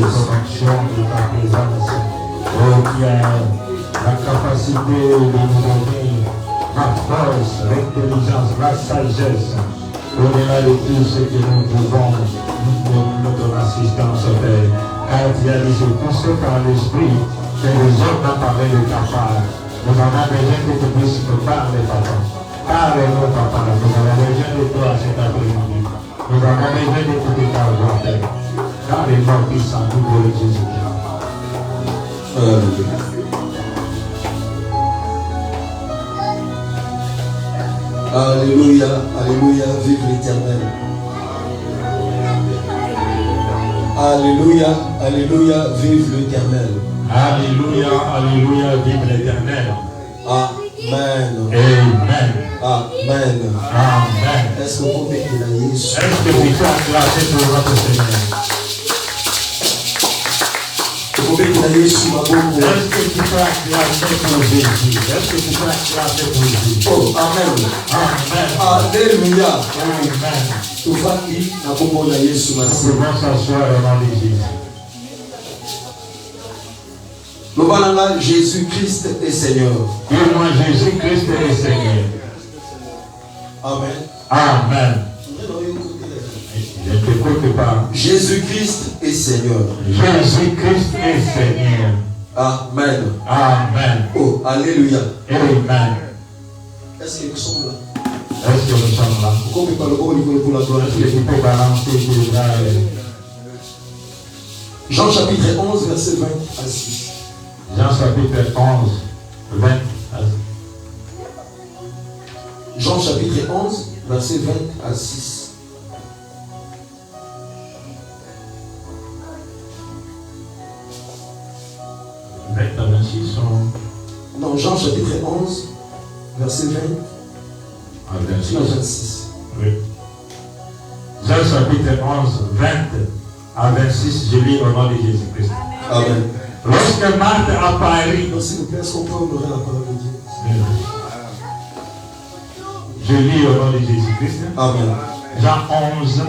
ton onction, de ta présence, qui a la capacité de nous donner la force, l'intelligence, la sagesse, au-delà de tout ce que nous pouvons, nous donner ton assistance, Père. Car tu as dit, c'est poussé par l'Esprit que les hommes ont parlé de ta part. Nous avons besoin que tu puisses nous parler, Papa. Parle-nous, Papa. Nous avons besoin de toi cet après-midi. Nous avons besoin d'écouter ta voix, Père. Car les morts qui sont nous pour Jésus. Alléluia, alléluia, vive l'Éternel. Alléluia, alléluia, vive l'Éternel. Alléluia, alléluia, vive l'Éternel. Amen. Amen. Amen. Amen. Est-ce que vous pouvez dire Jésus? Est-ce que vous pouvez acclamer pour votre Seigneur? Vous pouvez dire Jésus, ma bonne. Est-ce que tu peux acclamer pour Jésus? Est-ce que tu peux acclamer pour Jésus? Oh, Amen. Amen. Alléluia. Amen. Tout va qui n'a pas bon Jésus, ma Nous sœur. pouvons s'asseoir au nom de Jésus. Le balanga Jésus-Christ est Seigneur. Dis-moi, Jésus-Christ est Seigneur. Amen. Amen. Je ne t'écoute pas. Jésus-Christ est Seigneur. Jésus-Christ est Seigneur. Amen. Amen. Oh, alléluia. Amen. Est-ce que nous sommes là? Est-ce que nous sommes là? Pourquoi on peut pas le voir au niveau pour la gloire? Est-ce que tu peux balancer tes bras? Jean chapitre 11, verset 20 à 6. Jean chapitre 11, 20 à 6. Jean chapitre 11, verset 20 à 6. Non, Jean chapitre 11, verset 20 à 26. Oui. Jean chapitre 11, 20 à 26, je lis au nom de Jésus-Christ. Amen. Lorsque Marthe apparut, Donc, s'il vous plaît, est-ce qu'on peut honorer la parole de Dieu? Je lis au nom de Jésus-Christ. Amen. Jean 11,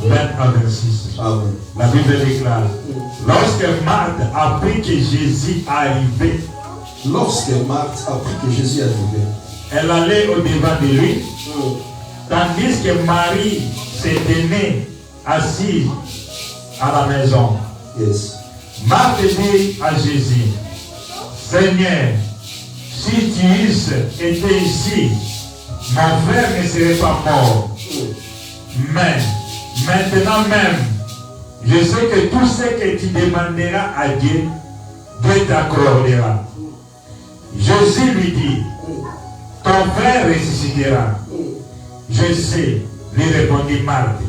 20 à 26. Amen. La Bible déclare, lorsque Marthe apprit que Jésus arrivait, Lorsque Marthe apprit que Jésus est arrivé, elle allait au-devant de lui, tandis que Marie se tenait assise à la maison. yes. Marthe dit à Jésus, Seigneur, si tu eusses été ici, mon frère ne serait pas mort. Mais maintenant même, je sais que tout ce que tu demanderas à Dieu, Dieu t'accordera. Jésus lui dit, ton frère ressuscitera. Je sais, lui répondit Marthe,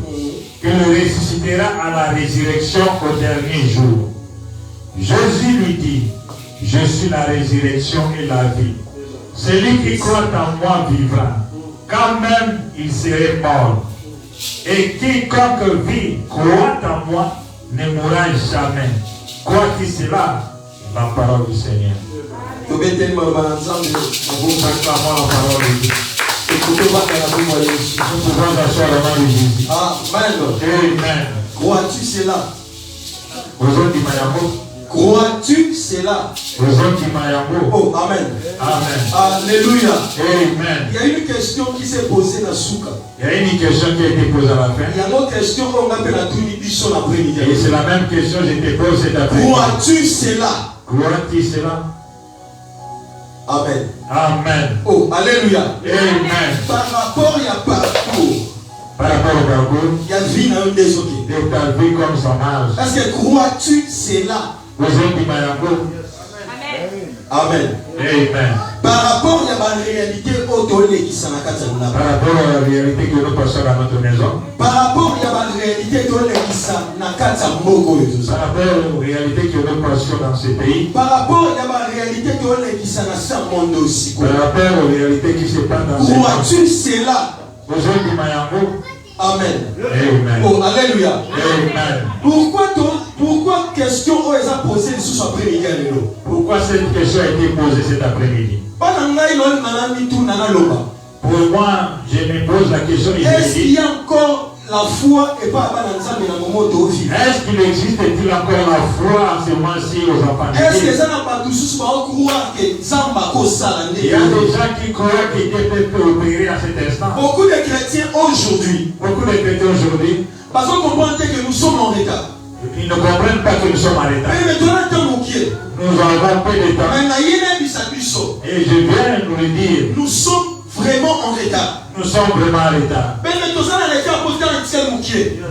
qu'il ressuscitera à la résurrection au dernier jour. Jésus lui dit, je suis la résurrection et la vie. Celui qui croit en moi vivra, quand même il serait mort. Et quiconque vit, croit en moi, ne mourra jamais. Quoi-qu'il cela, la parole du Seigneur. Nous acclamons la parole de Dieu. Nous pouvons asseoir le nom de Jésus. Amen. Amen. Crois-tu cela? Aujourd'hui, Mayambo. Crois-tu cela? Aujourd'hui, Mayambo. Oh, Amen. Amen. Alléluia. Amen. Il y a une question qui s'est posée dans Souka. Il y a une question qui a été posée à la fin. Il y a une autre question qu'on appelle la Tunibition l'après-midi. Et c'est la même question que je te pose cet après-midi. Crois-tu cela? Crois-tu cela? Amen. Amen. Oh, alléluia. Amen. Par rapport à parcours, Par rapport au parcours, il y a vie dans un désolé. de ta vie comme ça marche. Est-ce que crois-tu cela? Aujourd'hui, Mayambo. Amen. Amen. Par rapport à la réalité autolé qui s'en a Par rapport à la réalité que nous passons à notre maison. par rapport à la réalité autolé qui s'en a Par rapport aux réalités que nous passons dans ce pays. par rapport à la réalité autolé qui s'en a dans le monde aussi. Par rapport aux réalités qui se passent dans ce monde. Crois-tu cela? Aujourd'hui, Mayambo. Amen. Amen. Oh, alléluia. Amen. Pourquoi question où elle a posé sous son après-midi? Pourquoi cette question a été posée cet après-midi? Pour Pour moi, je me pose la question et je est-ce me qu'il dis, y a encore la foi et pas à l'ensemble dans le moment de vie. Est-ce qu'il existe-t-il encore la foi en ce moment-ci aux enfants de Est-ce Dieu? que ça n'a pas tous croire que Zamba Kosalande? Il y a des gens qui croient que Dieu peut opérer à cet instant. Beaucoup de chrétiens aujourd'hui, Beaucoup de chrétiens aujourd'hui, parce qu'on comprend que nous sommes en retard. ils ne comprennent pas que nous sommes en retard. Mais maintenant, Nous avons peu de temps. Et je viens nous le dire. Nous sommes vraiment en retard. Nous sommes vraiment en retard.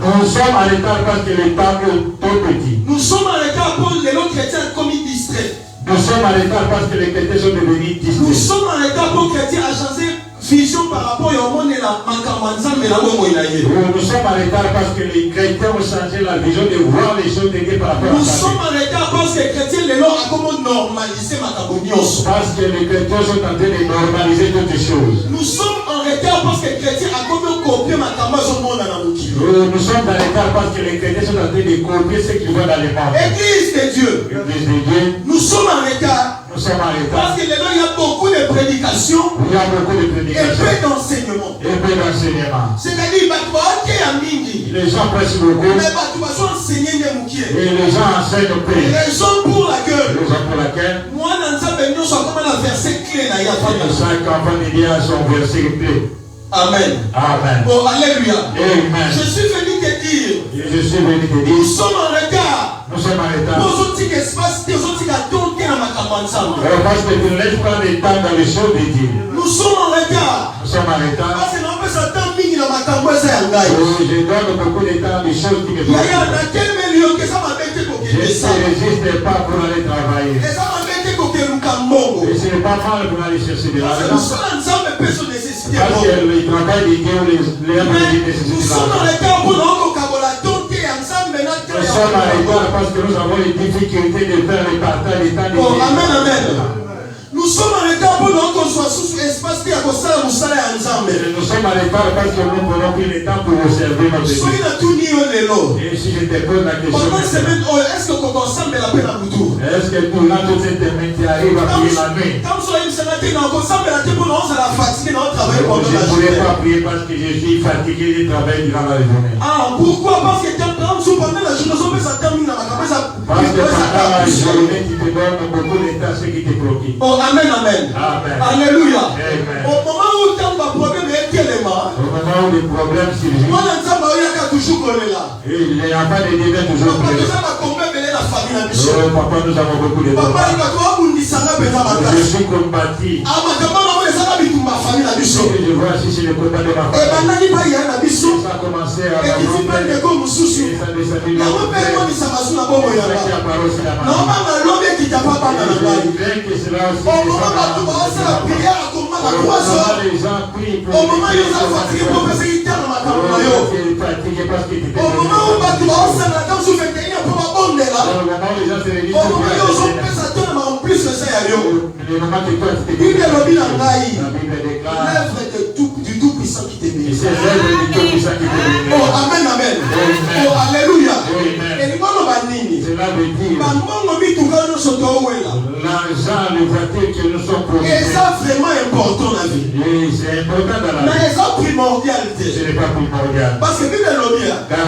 Nous sommes en retard parce que le temps est trop petit. Nous sommes en retard pour les autres chrétiens comme ils distraient. Nous sommes en retard parce que les chrétiens sont devenus distraits. Nous sommes en retard pour les chrétiens à changer vision par rapport au monde et la mancamanza mais la womo inaye. Nous sommes en retard parce que les chrétiens ont changé la vision de voir les choses de Dieu par rapport à ça. Nous sommes en retard parce que les chrétiens les leur a comment normaliser makabonioso. Parce que les chrétiens sont en train de normaliser toutes les choses. Nous sommes en retard parce que les chrétiens a comment copier makamazo monde na muki. Nous sommes en retard parce que les chrétiens sont en train de copier ce qu'ils voient dans les mondes. Église de Dieu. Église de Dieu. Nous sommes en retard. Nous sommes en retard. Parce que là, il y a beaucoup de prédications. Il y a beaucoup de prédications. Et peu d'enseignements. Et peu d'enseignements. C'est-à-dire, les gens pressent beaucoup. Mais et les gens enseignent peu. Raison pour laquelle. Raison pour laquelle. Moi, dans ça, nous sommes comme un verset clé. Chaque enfant de Dieu a son verset clé. Amen. Amen. Oh, alléluia. Amen. Je suis venu te dire. Je suis venu te dire. Nous sommes en retard. Nous sommes en retard. Parce que tu ne laisses pas le temps dans les choses de Dieu. Nous sommes en retard. Nous sommes en retard. Parce que nous avons temps mini dans ma campagne. Je donne beaucoup de temps des choses qui me font. Je ne résiste pas pour aller travailler. Et ce n'est pas mal pour aller chercher de l'argent. Parce que le travail de Dieu, les hommes nécessitent nous sommes en retard pour nous Nous sommes en retard parce que nous avons les difficultés de faire les partages des temps de Dieu. Amen, amen. Nous sommes en retard pour nous qu'on soit sous espace qui a pour ça, nous sommes ensemble. Nous sommes en retard parce que nous prenons plus le temps pour observer notre Dieu. Et si je te pose la question, est-ce que qu'on ensemble la peine à Boudou? Est-ce que durant toute cette semaine tu arrives à prier la nuit? Comme ça, il me semble que nous ensemble la tête pour nous, c'est la fatigue, nous travaillons pendant la journée. Je ne pourrais pas prier parce que je suis fatigué de travailler durant la journée. Ah, pourquoi? Parce que pendant la journée, on peut s'attendre à ma cabeça. Parce que pendant la journée, tu te donnes beaucoup de temps ce qui te préoccupe. Oh, amen, amen. Amen. Alléluia. Amen. Au moment où tu as un problème, il y a des éléments. Au moment où les problèmes surgissent, moi, je ne toujours là. Et les enfants de Dieu viennent toujours papa, prier. Papa, nous avons beaucoup de problèmes. Je suis combattu. Je vois si c'est le combat de ma famille. Ça a commencé à ma au moment où ils ont fatigué pour faire ce qu'ils t'ont au moment où tu vas au Sénat, vous faites un peu ma bonne là. Au moment où ils ont fait ça, en plus de ça, il y a l'œuvre du Tout-Puissant qui t'aime. Oh, amen, amen. Oh, alléluia. Et nous allons banni. Cela veut dire l'argent, les voitures que nous sommes produits. Et ça vraiment important dans la vie. C'est important dans la vie. Mais ça primordialité. Ce n'est pas primordial. Parce que Bible dans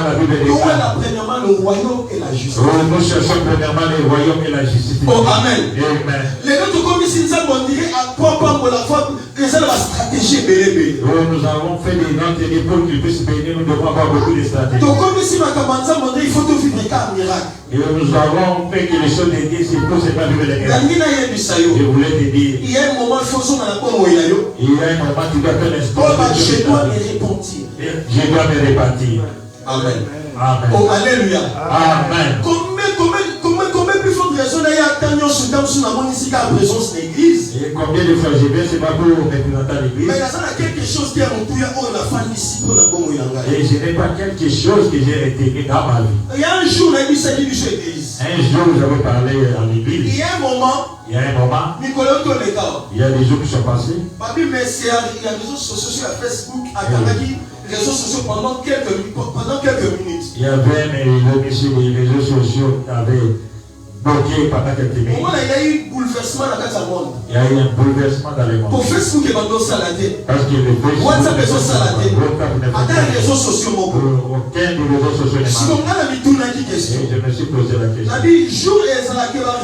la Bible nous voyons premièrement le royaume et la justice. Nous cherchons premièrement le royaume et la justice. Oh, amen. Amen. Les autres commissions on dirait à quoi pour la foi que c'est la stratégie bébé. Nous avons fait des grands ténèbres pour qu'ils puissent bénir. Nous devons avoir beaucoup de stratégies. Donc commission à commencer à montrer il faut tout vivre un miracle. Et nous avons fait que les choses de Dieu c'est pour c'est pas vivre les miracles. Je voulais te dire. Il y a un moment il faut son à la pomme où il y a eu. Il y a un moment tu dois faire l'instant. Je dois me repentir. Je dois me repentir. Amen. Amen. Oh, alléluia. Amen. Combien plus forte raison il y a tant sur la ici à présence de l'église. Et combien de fois je viens, c'est pas pour représenter l'église. Mais il y a quelque chose qui est en tout, on a fait ici pour la bonne. Et ce n'est pas quelque chose que j'ai retiré dans ma vie. Il y a un jour, on a dit ça qui du l'église. Un jour, j'avais parlé à l'église. Il y a un moment. Il y a un moment. Il y a des jours qui sont passés. Papi, mais c'est il y a des réseaux sociaux sur la Facebook, à Kanaki, réseaux sociaux pendant quelques minutes. Il y avait mes réseaux sociaux qui avaient bloqué pendant quelques minutes. Il y a eu bouleversement dans le monde. Il y a eu un bouleversement dans le monde. Pour Facebook et Bando Saladé. Parce que le Facebook. WhatsApp et Saladé. Attends les réseaux sociaux. Aucun des réseaux sociaux n'est si on a mis tout une question. Je me suis posé la question. Le jour où les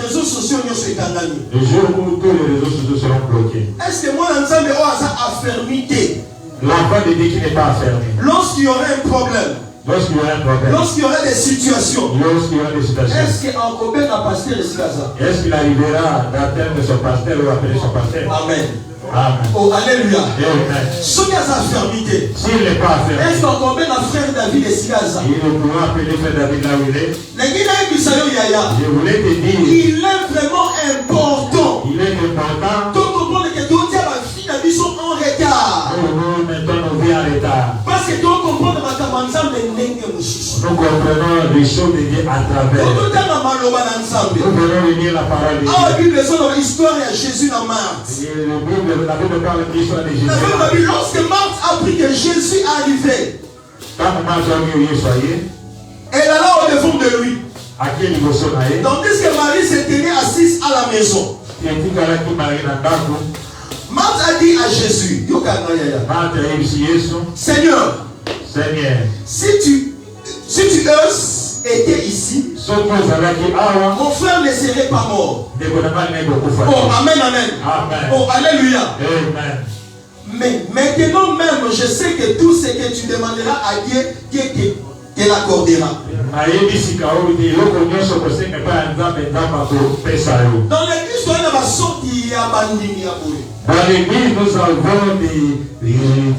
réseaux sociaux ne sont pas gagnés. Le jour où tous les réseaux sociaux seront bloqués. Est-ce que moi, l'ensemble a affermité? L'enfant de Dieu qui n'est pas affermi. Lorsqu'il y aurait un problème. Lorsqu'il y aura un problème. Lorsqu'il y aura des situations. Lorsqu'il y aura des situations. Est-ce qu'en Kobe a pasteur de Sigaza? Est-ce qu'il arrivera d'atteindre son pasteur ou appeler son pasteur? Amen. Amen. Oh, alléluia. Amen. Ce qui a sa fermeté. S'il n'est pas affermi. Est-ce qu'en Kobe a frère David de Sigaza? Il pourra appeler frère David là où il est. Je voulais te dire. Il est vraiment important. Il est important. Tout le monde que tout ma fille n'a vu son en retard. Maintenant nous vient en retard. Parce que tu comprends ma camanza mais n'engue mouchis. Nous comprenons les choses de Dieu à travers. Tout dans ma maloba ensemble. Nous venons lire la parole de Dieu. Ah, la Bible est dans l'histoire de Jésus dans Marthe. La Bible parle de l'histoire de Jésus. La Bible dit lorsque Marthe a appris que Jésus est arrivé. Quand Marthe a vu soyez. Elle alla au devant de lui. À quel niveau sont allés? Tandis que Marie se tenait assise à la maison. Marthe a dit à Jésus, Seigneur, si tu étais ici, mon frère ne serait pas mort. Oh, amen, amen. Oh, alléluia. Mais maintenant même, je sais que tout ce que tu demanderas à Dieu, Dieu te l'accordera. Dans l'église, on a ma sortie, il y a bandini à bouler. Dans l'église, nous avons des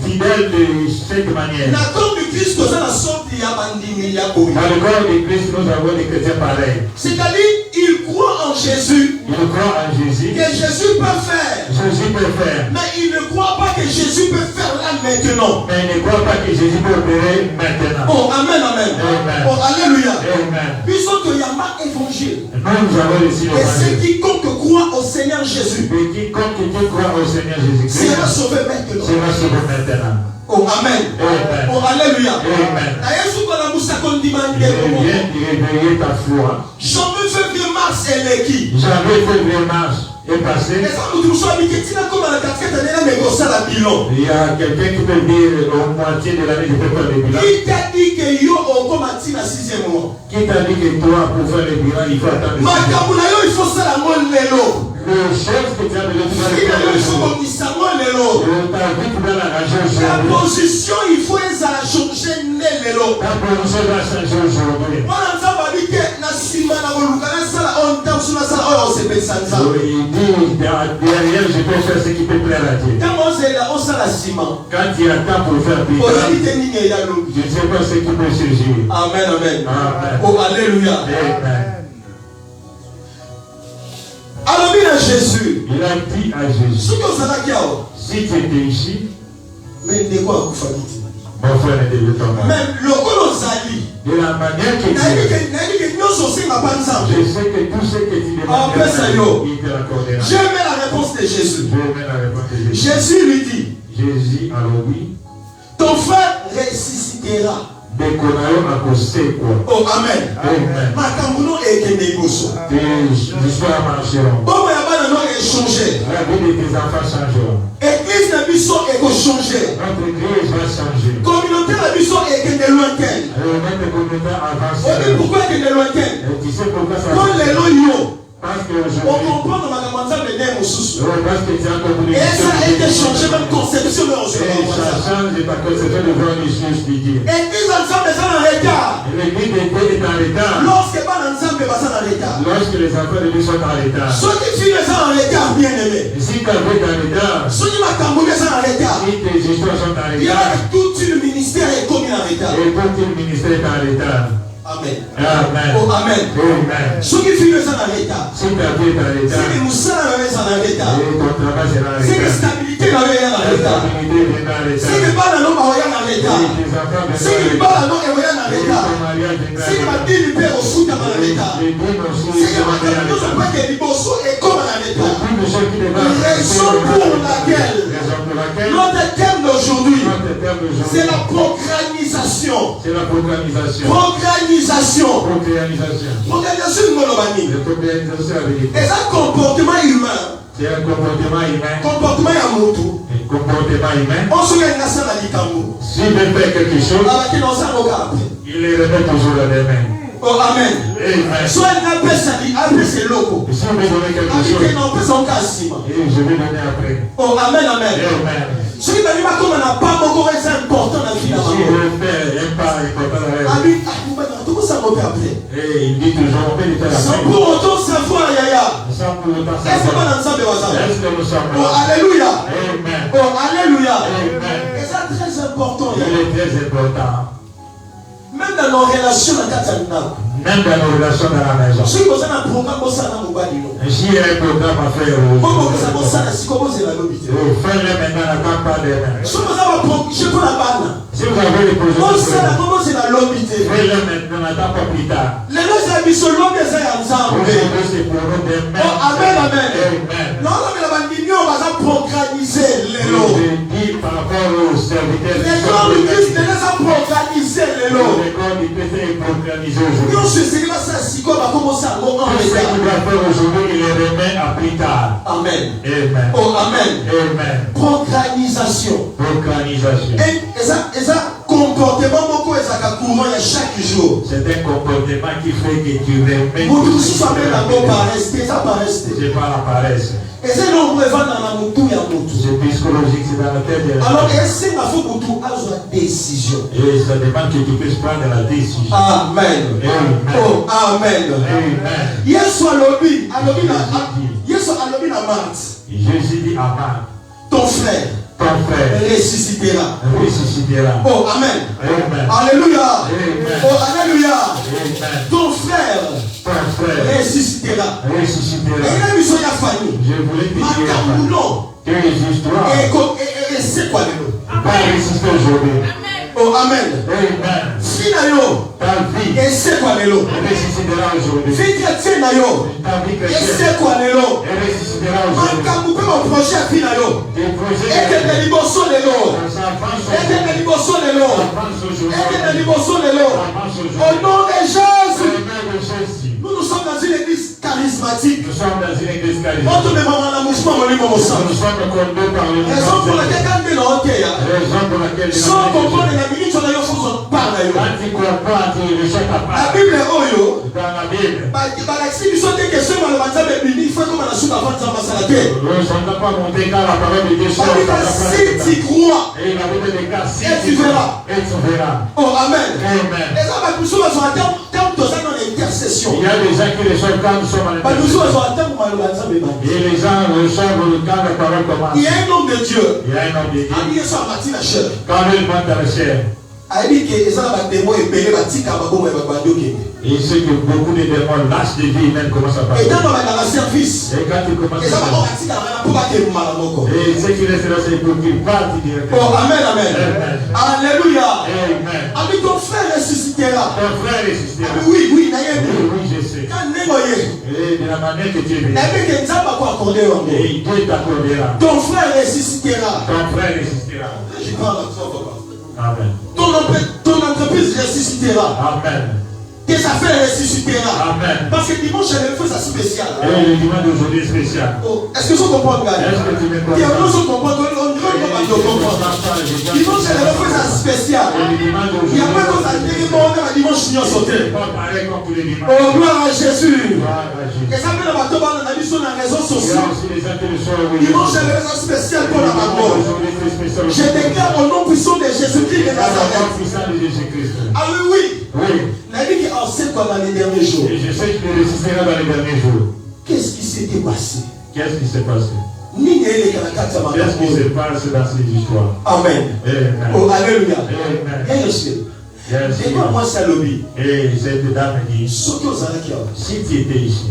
fidèles de cette manière. Dans le corps du Christ, nous avons sorti il y a bandini à bouler. Dans le corps du Christ, nous avons des chrétiens pareils. C'est-à-dire, ils croient en Jésus. Ils croient en Jésus. Que Jésus peut faire. Jésus peut faire. Mais ils ne croient pas que Jésus peut faire là maintenant. Mais ils ne croient pas que Jésus peut opérer maintenant. Oh, amen, amen. Amen. Oh, alléluia. Amen. Puisque il y a marqué évangile. Nous avons reçu l'évangile. Et c'est quiconque croit au Seigneur Jésus. Et quiconque croit au Seigneur Jésus-Christ sera sauvé maintenant. Sera sauvé maintenant. Oh, amen. Amen. Oh, alléluia. Amen. Il vient de réveiller ta foi. Janvier, février, mars, elle est qui? Janvier, février, mars est passé. Il y a quelqu'un qui peut dire au moitié de l'année, je peux faire le bilan. Qui t'a dit que yo on commence à 6e mois? Qui t'a dit que toi, pour faire le bilan, il faut attendre le 6e mois? Il faut ça la molle. Le chef que tu as besoin de faire le jour. La position, il faut la changer. Ta position va changer aujourd'hui. Il dit, derrière, je peux faire ce qui peut plaire à Dieu. Quand il y a temps pour faire plus tard, je ne sais pas ce qui peut surgir. Amen, amen. Amen. Oh, alléluia. Amen. Alors, il a Jésus. Il a dit à Jésus, si tu étais ici, mais de quoi mon frère ne devait pas mourir. Même le Colosali. De la manière que tu je sais que tout ce que tu demandes, il te l'accordera. Je mets la réponse de Jésus. Je mets la réponse de Jésus. Jésus lui dit, Jésus, alors oui, ton frère ressuscitera. Oh, amen. Amen. Tes histoires marcheront. La vie de tes enfants changeront. Église de Bisson est changée. Notre église va changer. Communauté de Bisson est de lointaine. Notre communauté avance. Pourquoi est de lointaine? Tu sais pourquoi ça avance? Parce que on comprend dans ma campagne de Nemo sous. Parce que tu as compris. Et ça a été changé, même conception de et ça change ta conception de voir les choses qui disent. Église ensemble est en retard. L'église de Dieu est en retard. Lorsque pas ensemble est en retard. Lorsque les enfants de Dieu sont en retard. Ceux qui filent sont en retard, bien aimé. Si ta vie est en retard. Ceux qui m'accambouillent sont en retard. Si tes histoires sont en retard. Il y a tout le ministère est commis en retard. Et tout le ministère est en retard. Amen. Amen. Oh, amen. Amen. Ceux qui filent sont en retard. Si ta vie est en retard. Si les moussins sont en retard. Et ton travail sera en retard. Si les stabilités sont en retard. Si les balles n'ont pas en retard. Si les balles n'ont pas en retard. Si les matins du père au foot en retard. Si les matins du père au foot est comme en retard. Raison pour laquelle notre thème d'aujourd'hui C'est la procrastination. C'est la procrastination. Procrastination. Procrastination. Et ça, comportement humain. C'est un comportement humain. Comportement yamutu. Comportement humain. On se met dans la likambo. S'il veut faire quelque chose, il les remet toujours à les mains. Oh, amen. Amen. Soit il appelle ça, après c'est loco. Si on veut donner quelque chose, et je vais donner après. Oh, amen, amen. Amen. Ce qui m'a dit, comme on n'a pas beaucoup, c'est important dans la vie. Si on veut faire un pas important dans la vie. Il dit toujours, on peut le faire sans pour autant savoir, Yaya. Sans pour autant savoir. Est-ce que nous sommes Oh, alléluia. Amen. Oh, alléluia. Amen. Et ça, très important. Il est très important. Même dans nos relations, même dans nos relations dans la maison. Si vous avez un programme, vous avez un programme. Si il y a un programme à faire, faites-le maintenant, n'a pas de main. Si vous avez les projets, faites-le maintenant, n'a pas plus tard. Les deux amis sont longs des ensemble. Oh, amen, amen. Non, mais la bandinion va s'organiser les lots. Par rapport aux serviteurs, les gens du Christ ne les a organisé les lots. Nous, je sais pas ça, si quoi va commencer à ce qu'il va faire aujourd'hui, il les remet à plus tard. Amen. Amen. Oh, amen. Amen. Procrastination. Procrastination. Et ça, comportement beaucoup et ça courant chaque jour. C'est un comportement qui fait que tu remets. Vous tous savez la bonne paresse, c'est ça paresse. C'est pas la paresse. Et c'est non vous dans la moutou ya moutou. C'est psychologique, c'est dans la tête de la. Alors est-ce que ma faut moutou a une décision? Et ça demande que tu puisses prendre la décision. Amen. Amen. Oh, amen. Amen. Yesu alobi na Yesu alobi na Marthe. Jésus dit à Marthe, ton frère ressuscitera. Oh, amen. Amen. Alléluia. Amen. Oh, alléluia. Amen. Ton frère ressuscitera. Et il a mis son famille. Je voulais te dire que les histoires et c'est quoi le nom? va résister aujourd'hui. Oh, amen. Amen. Finalement, ta vie et c'est quoi le lot? ressuscitera aujourd'hui. Vie chrétienne, Ta vie et chrétienne c'est quoi le lot? ressuscitera aujourd'hui. Quand vous pouvez mon projet finalement, Des projets et que les libosso le lot, ça avance et que les libosso le lot, aujourd'hui. et que les libosso le lot, au nom de Jésus. Nous sommes dans une église charismatique. Nous sommes dans une église charismatique. On te met dans la mouvement, on nous sommes condamnés par le raison pour laquelle quand tu es là, raison pour laquelle sans comprendre la minute, on a eu chose on parle. Quand tu comprends, tu rejettes ta part. La Bible est oyo. Dans la Bible. Si nous sommes des questions, il faut comme la soupe avant de s'ambassadeur. Nous ne sommes pas montés quand la parole de Dieu sort. Si tu crois, et il a dit des cas, si tu verras. Et tu verras. Oh, amen. Amen. Et ça va plus souvent sur un terme dans l'intercession. Il y a des gens qui reçoivent quand nous sommes en intercession. Et les gens reçoivent quand la parole commence. Il y a un homme de Dieu. Il y a un homme de Dieu. Il y a un matin à chair. Quand il monte à la chair. Et c'est que beaucoup de démons lâchent des vies humaines commencent à parler. Et dans le service. Et quand tu commences à parler. Et ce qui reste là, c'est pour qu'il parte directement. Oh, amen, amen. Alléluia. Amen. Avec ton frère ressuscitera. Ton frère ressuscitera. Oui, oui, je sais. Et de la manière que tu es venu. Et Dieu t'accordera. Ton frère ressuscitera. Ton frère ressuscitera. Je parle à toi, papa. Amen. Ton entreprise ressuscitera. Amen. Tes affaires ressuscitera. Amen. Parce que dimanche, il y a une chose spéciale. Et le dimanche d'aujourd'hui est spécial. Oh, est-ce que vous comprenez? Est-ce que tu me comprends? Il y a une chose qu'on comprend. Dimanche, il y a une chose spéciale. Il y a pas de chose à dire. Dimanche, il y a sauté. Oh, gloire à Jésus. Et ça fait le bateau dans la vie sur la réseau sociale. Dimanche, il y a une chose spéciale pour la maman. Je déclare au nom puissant de Jésus-Christ de Nazareth. Ah oui, oui. Oui. La vie qui enseigne comme dans les derniers jours. Et je sais qu'il ressuscitera dans les derniers jours. Qu'est-ce qui s'était passé? Qu'est-ce qui s'est passé? Qu'est-ce qui se passe dans ces histoires? Amen. Amen. Oh, alléluia. Amen. Dis-moi, moi, c'est lobby. Et cette dame dit, si tu étais ici,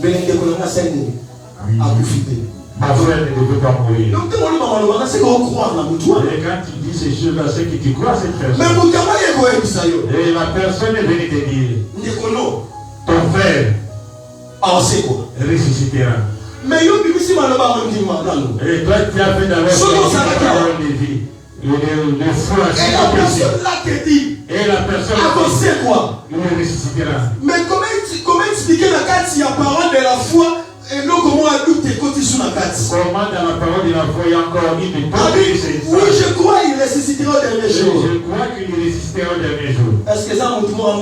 mais les décolons à profiter. Ma frère ne devait pas mourir. Donc, c'est qu'on croit dans le Et quand tu dis ces choses-là, c'est que tu crois cette personne. Mais vous et la personne est venue te dire, ton frère ressuscitera. Mais et toi, tu as fait d'abord la parole de vie. le feu a Et la personne là te dit. Et la personne c'est quoi? Il ressuscitera. Mais comment expliquer la carte s'il y a parole de la foi et non comment a douté quand il sur la carte? Comment dans la parole de la foi il y a encore mis de oui, je crois qu'il ressuscitera au dernier jour. Je crois qu'il ressuscitera au dernier jour. Est-ce que ça m'a rendu ma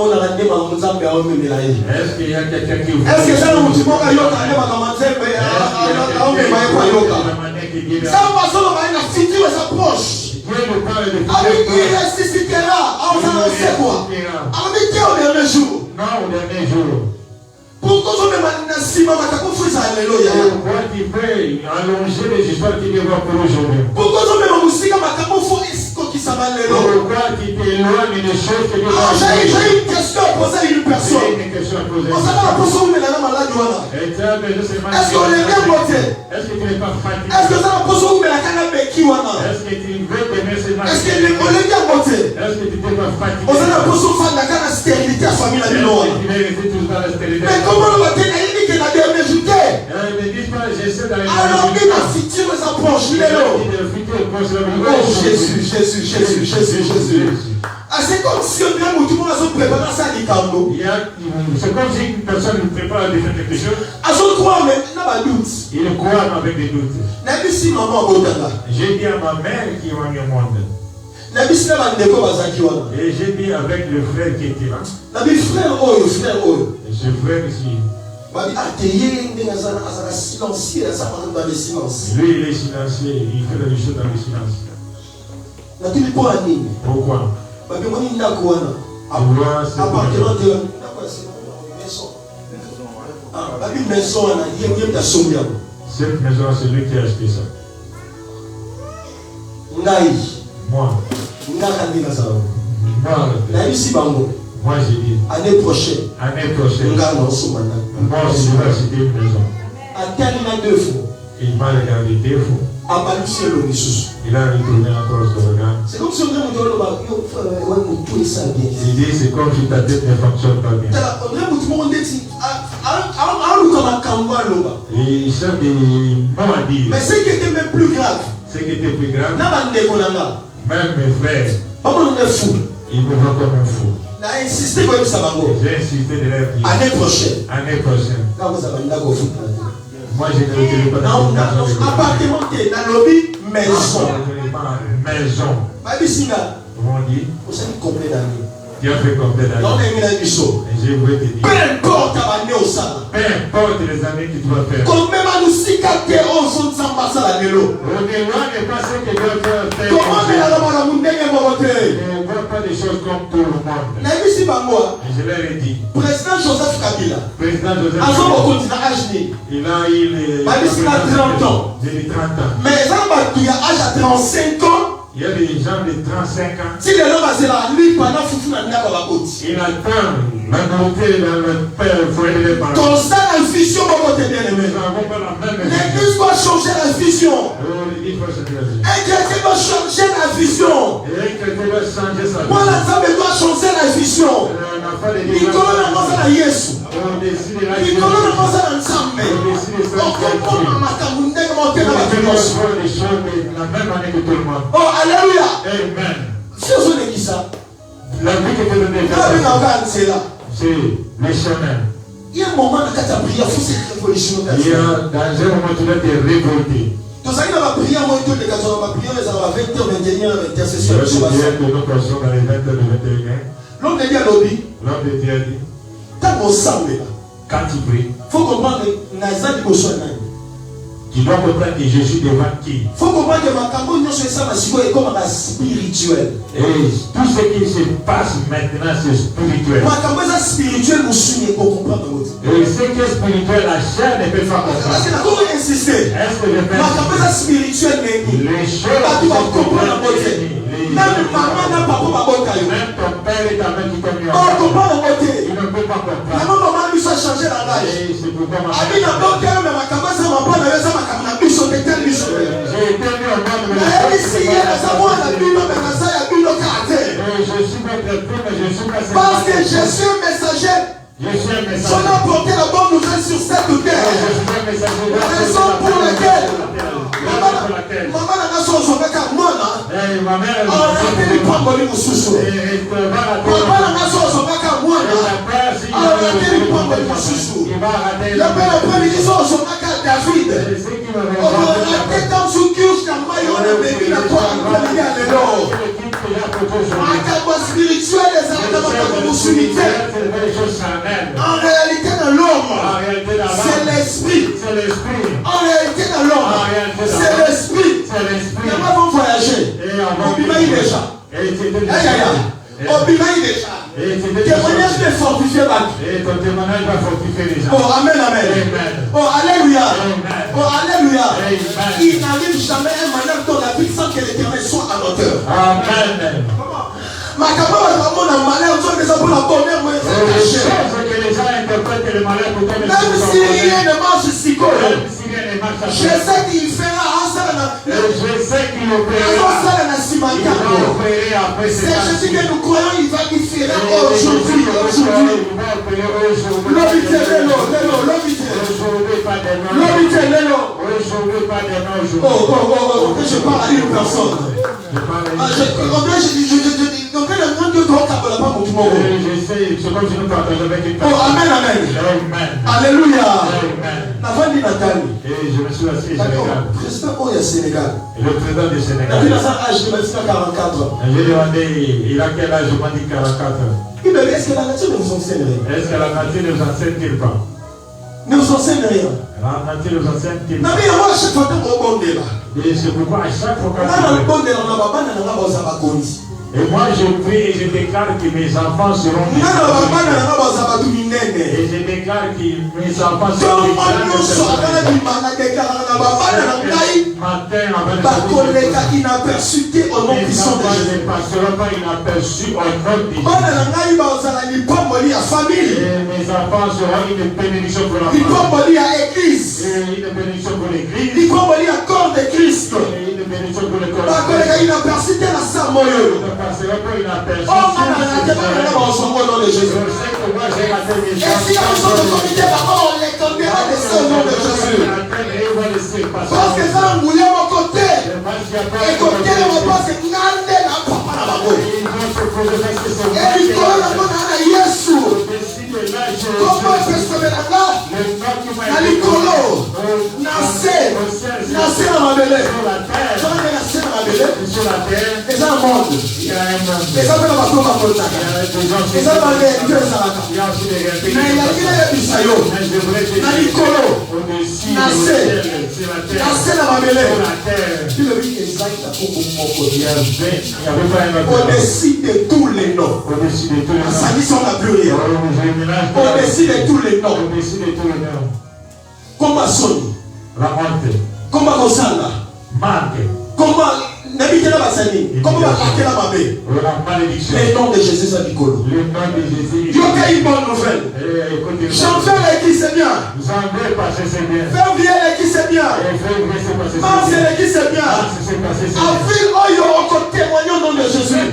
Nzambe a omis la vie? Est-ce qu'il y a quelqu'un qui vous Est-ce que ça m'a dit ma yoka ne ma Nzambe a omis ma yoka? Ça va solo ma future s'approche. Il ressuscitera. On s'en sait quoi? Au dernier jour. Non, au dernier jour. Pourquoi je me mets alléluia? Pourquoi tu peux allonger les histoires qui devront pour aujourd'hui? Pourquoi je me mets pourquoi tu t'éloignes des choses que j'ai une question à poser à une personne. On s'en va poser où est malade. Est-ce qu'on est bien voté? Est-ce que tu n'es pas fatigué? Est-ce que ça va poser où est la canne qui est-ce que tu veux t'aimer seulement? Est-ce qu'on est bien voté? Est-ce que tu n'es pas fatigué? On s'en va poser où la canne stérilité à famille la vie. Mais comment on va tenir que la dernière joutée? Alors que la future s'approche. Oh Jésus. Ah, c'est comme si on tout le monde se prépare ça à l'Ikambo. C'est comme si une personne nous prépare à faire quelque chose. Ah, je crois, mais il n'a pas de doute. Il croit avec des doutes. J'ai dit à ma mère qui m'a mis au monde. Et j'ai dit avec le frère qui était là. Frère. Et ce frère ici. Lui, il est silencieux, il fait les choses dans le silence. Pourquoi? Cette maison, c'est lui qui a acheté ça. Moi, j'ai dit, année prochaine, moi aussi, je vais acheter une maison. Il m'a regardé 2 fois. Il a retourné encore son regard. C'est comme si on il dit, c'est comme si ta tête ne fonctionne pas bien. Et il sait des mots à dire. Mais ce qui était même plus grave, même mes frères, ils me voient comme un fou. J'ai insisté de leur dire. Année prochaine. Moi, je ne retiens pas appartement dans le lobby, maison. On dit, complet d'année. Tu as fait complet d'année. Et je voulais te dire, peu importe les années que tu vas faire. On ne pas ce que Dieu va faire. Ne vois pas des choses comme tout le monde. Et je leur ai dit, Président Joseph Kabila, il a eu 30 ans. J'ai dit 30 ans. Mais il a âge à 35 ans. Il y a des gens de 35 ans. Si les gens sont là, lui, pendant Foufou, il attend la beauté dans le père, il faut aider les parents. Comme ça, la vision va voter bien aimé. L'église doit changer la vision. Un chrétien doit changer la vision. Moi, la femme doit changer la vision. Nicolas n'a pas ça à Yesu. Nicolas n'a pas ça à Nzambe. On comprend ma camounde, monter dans la violence. Oh, alléluia. Amen. Si vous avez dit ça, la vie que tu donnes, c'est là. C'est le chemin. Il y a un moment où tu as prié, il faut se révolutionner. Il y a dans un moment où tu dois te révolter. Tu sais, il y a une prière, moi, tous les cas, on va prier, les à 20h, 21h, intercession. Il y a une occasion dans les 20h de 21h. L'homme de Dieu a lobby. L'homme de Dieu a dit. Quand on semble là. Quand tu pries. Il faut comprendre que Nazar dit besoin d'un. Tu dois comprendre que je suis devant qui. Il faut comprendre que ma campagne est comme un spirituel. Et tout ce qui se passe maintenant, c'est spirituel. Ma campagne est spirituelle, vous souvenez pour comprendre votre. Et ce qui est spirituel, la chair ne peut pas comprendre. Parce que la cour est insisté. Est-ce que je peux. Ma campagne est spirituelle, mais les choses tu vas comprendre votre. Même maman n'a pas pour ma bonne caillou. Même ton père et ta mère qui t'ont mis en place. On comprend votre. Il ne peut pas comprendre. Maman, maman lui a changé la rage. Et c'est pourquoi ma mère. Ami n'a pas qu'elle, mais ma campagne, ça m'a pas donné ça. J'ai été mis en mode. Mais si il y a ça, moi, la Bible, mais ça, il y a Bible au caractère. Je suis votre père, mais je suis pas. Parce que je suis un messager. Je suis un messager. On a porté la bonne nouvelle sur cette terre. Je suis un messager. La raison pour laquelle sur la tête. Maman n'a pas son kaka mwana. Ma mère elle elle prend mon livre sous. Papa n'a pas son kaka mwana. Elle prend mon livre sous. Le père après-midi son kaka David. On va rater dans son cul jusqu'à maillot de bébé la toi en plein de l'eau. Akaba spirituel des arts en réalité dans l'homme c'est l'esprit. En réalité dans l'homme c'est l'esprit. Les gens vont voyager. On bimaille déjà. On bimaille déjà. Témoignage de fortifier ton témoignage va fortifier les gens. Oh amen, amen. Oh alléluia. Oh alléluia. Il n'arrive jamais un malheur dans la vie sans que l'Éternel soit à l'auteur. Amen. Ma camarade va mon malheur, on les a pour la bonheur, moi c'est que les gens interprètent le malheur pour toi. Même si rien ne marche si cool. Je sais qu'il fera ça. Je sais qu'il opérera. C'est Jésus que nous croyons, il va y faire aujourd'hui. Je parle à une personne. Oh, amen, amen. Alléluia. Et je me suis assis au Sénégal. Le président du Sénégal. J'ai demandé, il a quel âge? Je m'ai dit 44. Est-ce que la nature ne vous enseigne rien? Est-ce que la nature ne vous enseigne-t-il pas? Ne vous enseigne rien. La nature ne vous enseigne-t-il pas? Et c'est pourquoi à chaque fois et moi je prie et je déclare que mes enfants seront des et je déclare que mes enfants seront des inaperçus au nom qui sont ne passeront pas inaperçus au nom de Jésus. Mes enfants seront une bénédiction pour la famille. Une bénédiction pour l'église. Une corps de Christ. Une bénédiction pour le corps. Oh, nom de Jésus. Et si on les condamnera au nom de Jésus. Parce que ça a moulé mon côté. Et côté de mon poste, c'est Nande la papa. Et il colle la bonne à Yesu. Comment est-ce que c'est là? Nalikolo. Nassé dans ma belée. Sur la terre, les gens monde. Il y a un monde. Les gens veulent ma propre contact. Les gens veulent les gens. Il y a aussi des réalités. Mais il y a qui est Bisayo. Nalikolo. Nassé. Nassé dans ma belée. Sur la terre. Tu le dis exact à beaucoup il y avait pas un autre. Au-dessus de tous les noms. Au-dessus de tous les noms. Ça dit son pluriel. Au-dessus de tous les noms. Au-dessus de tous les noms. Comment sonne? La honte. Comment consala? Manque. Comment n'habitez la Bassani? Comment marquer la babé? La malédiction. Le nom de Jésus à Nicolo. Le nom de Jésus. Dieu a une bonne nouvelle. Chanteur qui c'est bien. Chanteur parce que c'est bien. Faire bien qui c'est bien. Marcher qui c'est bien. Afil oyo au témoignons au nom de Jésus.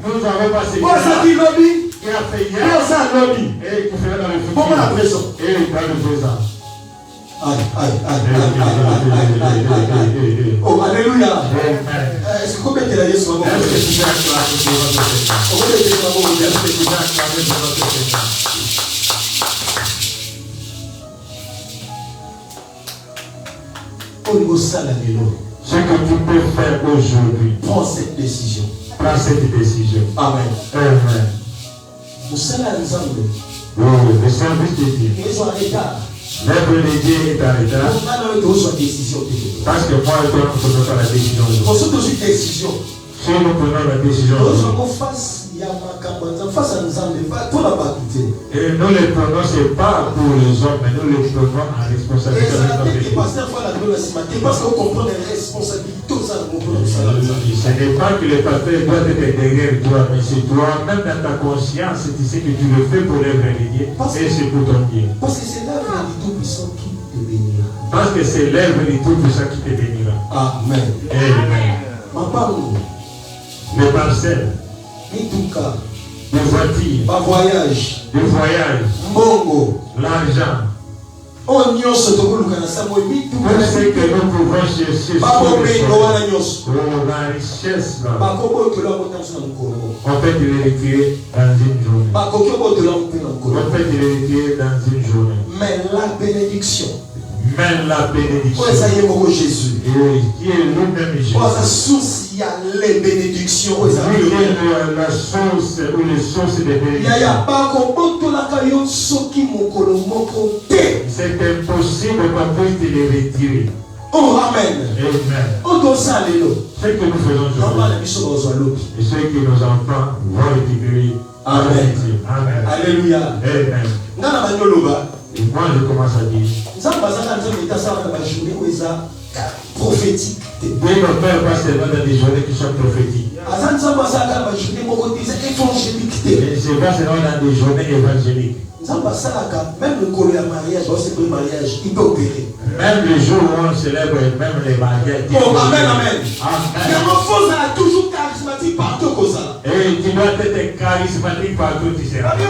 Nous avons passé. Comment la présence? Oh, alléluia. Est-ce que combien de la Yesu? Ce que tu peux faire aujourd'hui, prends cette décision. Prends cette décision. Amen. Amen. Vous savez ensemble. Oui, le service de Dieu. Ils sont en retard. L'œuvre de Dieu est en retard. Parce que moi et toi, nous prenons pas la décision. Pour cette décision. Si nous prenons la décision. Nous Et nous les prenons, ce n'est pas pour les hommes, mais nous les prenons en responsabilité. Ce n'est pas que le pasteur doit être derrière toi, mais c'est toi, même dans ta conscience, tu sais que tu le fais pour l'œuvre de Dieu et c'est pour ton Dieu. Parce que c'est l'œuvre du Tout-Puissant qui te bénira. Parce que c'est l'œuvre du Tout-Puissant qui te bénira. Amen. Amen. Les parcelles, les voitures, le voyage, l'argent, tout ce que nous pouvons chercher sur la richesse, on peut te les retirer dans une journée. On peut te les retirer dans une journée. Mais la bénédiction, Jésus, qui est lui-même Jésus, il y a les bénédictions. La source ou les sources de bénédiction. C'est impossible qu'on puisse te les retirer. Oh, amen. Amen. Ce que nous faisons aujourd'hui, et ce que nos enfants vont récupérer. Amen. Amen. Alléluia. Amen. Et moi je commence à dire, prophétique. Dieu ne fait pas seulement dans des journées qui sont prophétiques. C'est pas seulement dans des journées évangéliques. Même le mariage, il peut opérer. Même le jour où on célèbre, même les mariages. Oh, amen, amen. Amen. Toujours charismatique partout comme ça. Et tu dois être charismatique partout où tu seras. Nous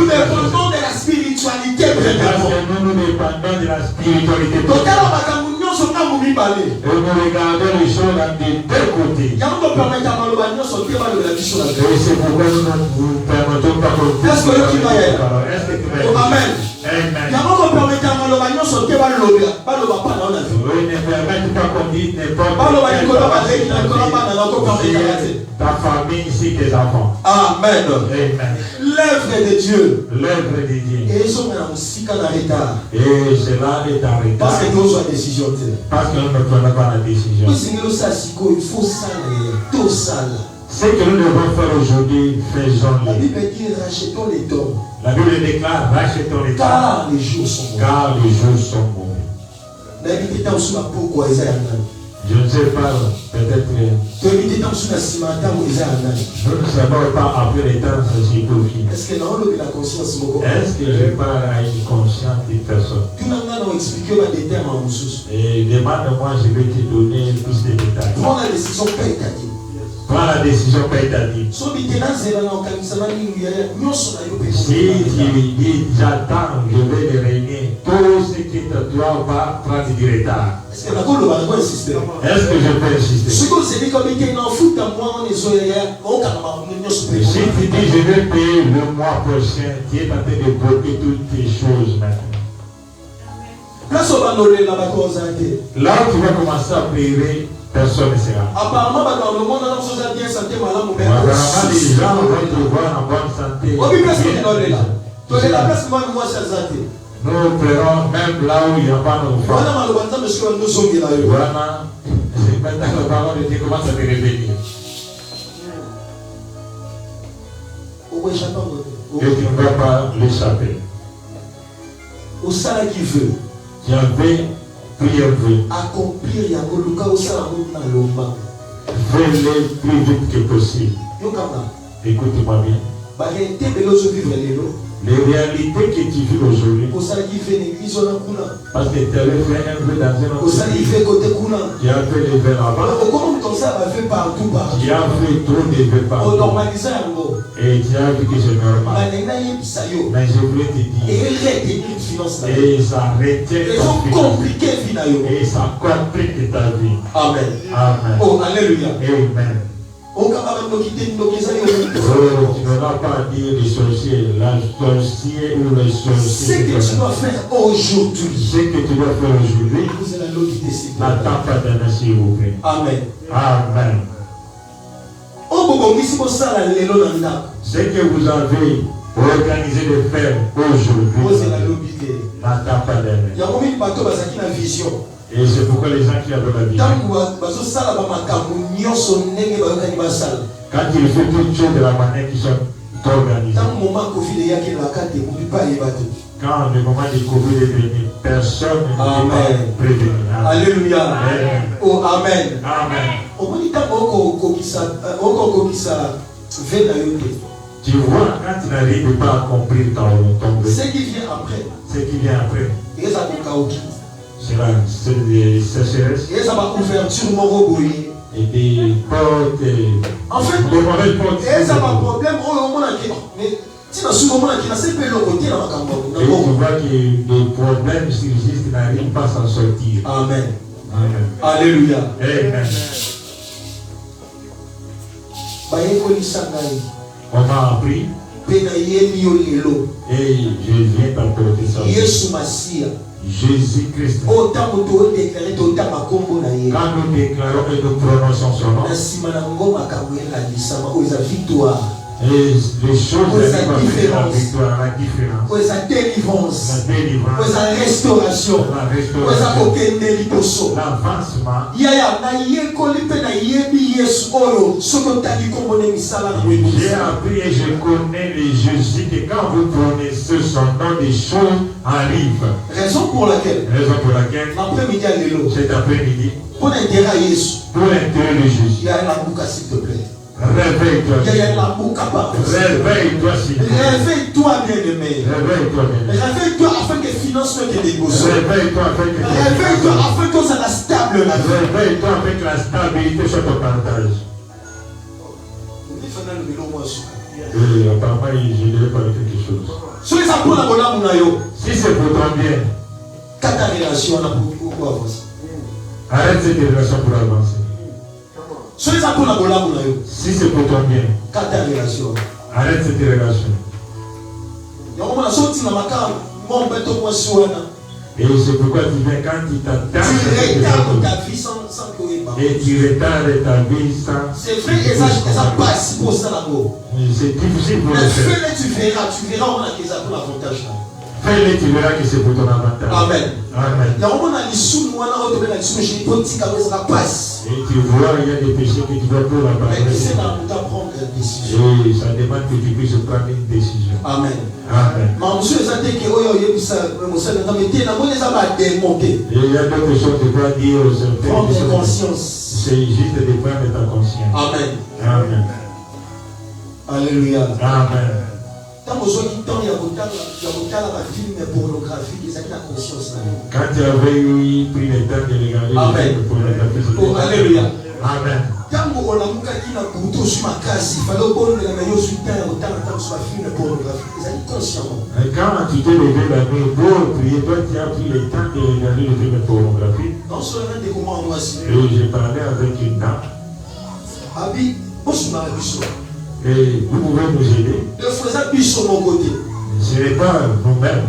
dépendons de la spiritualité. Nous dépendons de la spiritualité. Et nous regardons les choses dans les deux côtés. Et c'est pourquoi nous ne vous permettons pas de est-ce que tu vas y aller? Amen. Amen. Oui, ne permettez pas qu'on dise n'importe ta famille ici, tes enfants. Amen. Amen. L'œuvre de Dieu. L'œuvre de Dieu. Et cela est en retard. Parce que nous avons décision. Parce que nous ne prenons pas la décision. Il faut ça, tout ça. Ce que nous devons faire aujourd'hui, faisons-le. La Bible dit rachetons les dons. La Bible déclare rachetons les dons. Car les jours sont mauvais. Car les jours sont mauvais. Je ne sais pas, peut-être. Nous ne savons pas après les temps, c'est pour qui. Est-ce que je parle à une conscience d'une personne? Et demande-moi, je vais te donner plus de détails. Prends la décision, paye ta vie. Prends la décision, paye ta vie. Si tu dis, j'attends, je vais le régner, tout ce qui te doit va prendre du retard. Est-ce que je peux insister? Si tu dis, je vais payer le mois prochain, tu es en train de bloquer toutes tes choses maintenant. Là où tu vas commencer à payer, personne ne sera. Apparemment, les gens vont te voir en bonne santé. Nous prenons même là où il n'y a pas d'enfants. Voilà, c'est maintenant que la parole de Dieu commence à te révéler. Et tu ne vas pas l'échapper. Tu en veux, prière veut. Accomplir fais-le plus vite que possible. Écoute-moi bien. Les réalités que tu vis aujourd'hui, parce que tu avais fait un vœu dans un autre pays, tu as fait les vœux là-bas, tu as fait trop de vœux partout, et tu as vu que c'est normal. Mais je voulais te dire, et ça retient et ça complique ta vie. Amen. Amen. Oh, alléluia. Amen. Tu ne vas pas dire les sorciers, la sorcier ou les sorciers. Ce que tu dois faire aujourd'hui, n'attends pas demain, s'il vous plaît. Amen. Amen. Ce que vous avez organisé de faire aujourd'hui, n'attends pas demain. Et Et c'est pourquoi les gens qui avaient la vie, quand il fait toutes choses de la manière qui sont organisées, quand le moment du Covid est venu, personne ne peut pas prévenir. Alléluia. Amen. Oh, amen. Amen. Tu vois, quand tu n'arrives pas à accomplir ton vœu, ce qui vient après, c'est des sécheresses et des portes, en fait, des mauvaises portes. Et ça va problème, mais si tu vois que les problèmes subsistent, n'arrivent pas à s'en sortir. Amen. Amen. Alléluia. Amen. On m'a appris et je viens t'apporter ça. Jésus-Christ. Quand nous déclarons et nous prononçons son nom, et les choses arrivent avec la victoire, la différence, la délivrance, la restauration, l'avancement. J'ai appris et je connais les Jésus que quand vous prononcez son nom, des choses arrivent. Raison pour laquelle cet après-midi, pour l'intérêt de Jésus, il y a la boucle, s'il te plaît. Réveille-toi. Réveille-toi, s'il te plaît. Réveille-toi, bien-aimé. Réveille-toi afin que les finances soient débossées. Réveille-toi afin que ça soit stable. Réveille-toi afin que la stabilité soit au partage. Apparemment, je devais parler quelque chose. Si c'est pour ton bien, arrête cette relation pour avancer. Si c'est pour ton bien, arrête cette relation. Et c'est pourquoi tu viens quand tu t'attaches et tu retardes ta vie sans. C'est vrai, et ça passe pour ça là-haut. C'est difficile pour le faire. Mais fais-le, tu verras on a qu'ils ont l'avantage là. Fais-le, tu verras que c'est pour ton avantage. Amen. Amen. Et tu vois, il y a des péchés que tu vas pour la parole. Et ça demande que tu puisses prendre une décision. Amen. Amen. Et il y a d'autres choses que tu dois dire aux enfants. Prendre conscience. C'est juste de prendre ta conscience. Amen. Amen. Alléluia. Amen. Quand tu avais eu pris le temps de regarder les films pornographiques, oh, alléluia. Amen. Quand tu t'es levé la nuit pour prier, toi tu as pris le temps de regarder les films pornographiques. Et j'ai parlé avec une dame. Et vous pouvez nous aider. Ce n'est pas nous-mêmes.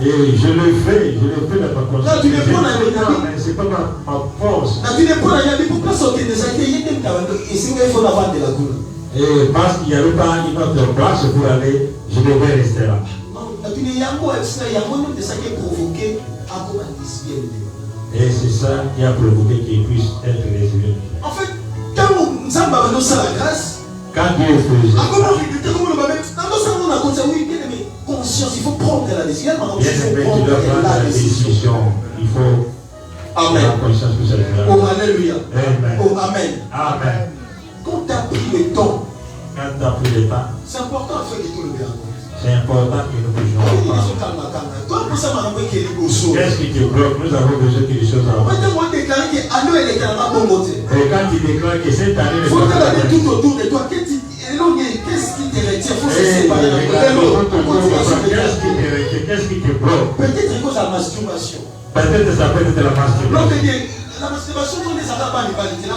Et je le fais dans ma conscience. Mais ce n'est pas ma force. Et parce qu'il n'y avait pas une autre place pour aller, je devais rester là. Et c'est ça qui a provoqué qu'il puisse être résolu. En fait, quand nous avons la grâce, quand Dieu faisait, conscience, il faut prendre la décision. Tu dois prendre la décision. Il faut Amen. La conscience que ça fait. Oh, alléluia. Amen. Oh, amen. Amen. Quand tu as pris le temps, c'est important de faire tout le bien. C'est important que nous bougions. Qu'est-ce qui te bloque? Nous avons besoin que les choses avancent. Et quand tu déclares que cette année ne faut regarder tout autour de toi. Qu'est-ce qui te retient? Faut se séparer. Qu'est-ce qui te bloque? Peut-être à cause de la masturbation. Peut-être ça peut être la masturbation. La masturbation, on les a pas rivalité.